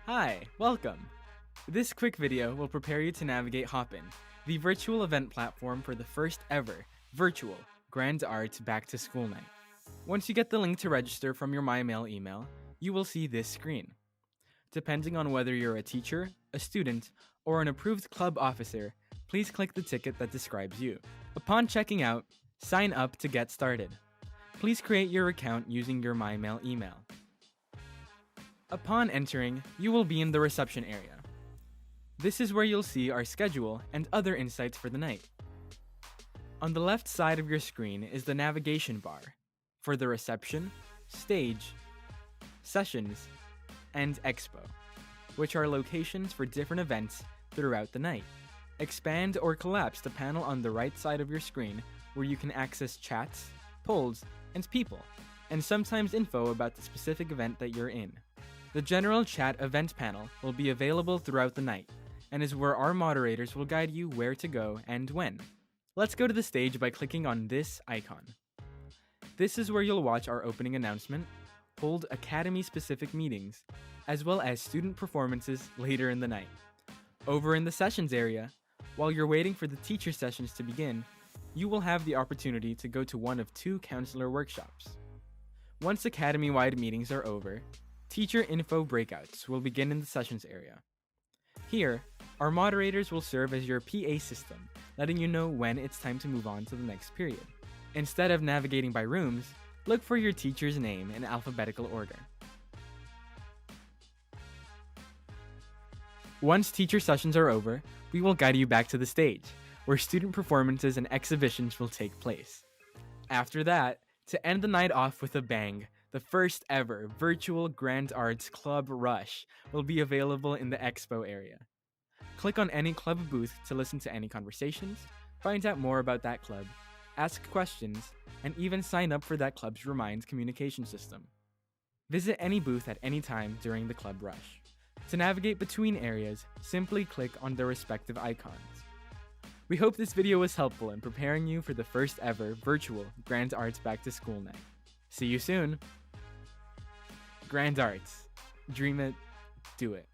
Hi, welcome! This quick video will prepare you to navigate Hopin, the virtual event platform for the first ever virtual Grand Arts Back to School Night. Once you get the link to register from your MyMail email, you will see this screen. Depending on whether you're a teacher, a student, or an approved club officer, please click the ticket that describes you. Upon checking out, sign up to get started. Please create your account using your MyMail email. Upon entering, you will be in the reception area. This is where you'll see our schedule and other insights for the night. On the left side of your screen is the navigation bar for the reception, stage, sessions, and expo, which are locations for different events throughout the night. Expand or collapse the panel on the right side of your screen where you can access chats, polls, and people, and sometimes info about the specific event that you're in. The general chat event panel will be available throughout the night, and is where our moderators will guide you where to go and when. Let's go to the stage by clicking on this icon. This is where you'll watch our opening announcement, hold Academy-specific meetings, as well as student performances later in the night. Over in the sessions area, while you're waiting for the teacher sessions to begin, you will have the opportunity to go to one of 2 counselor workshops. Once Academy-wide meetings are over, teacher info breakouts will begin in the sessions area. Here, our moderators will serve as your PA system, letting you know when it's time to move on to the next period. Instead of navigating by rooms, look for your teacher's name in alphabetical order. Once teacher sessions are over, we will guide you back to the stage, where student performances and exhibitions will take place. After that, to end the night off with a bang, the first ever virtual Grand Arts Club Rush will be available in the expo area. Click on any club booth to listen to any conversations, find out more about that club, ask questions, and even sign up for that club's Remind communication system. Visit any booth at any time during the club rush. To navigate between areas, simply click on their respective icons. We hope this video was helpful in preparing you for the first ever virtual Grand Arts Back to School Night. See you soon! Grand Arts. Dream it, do it.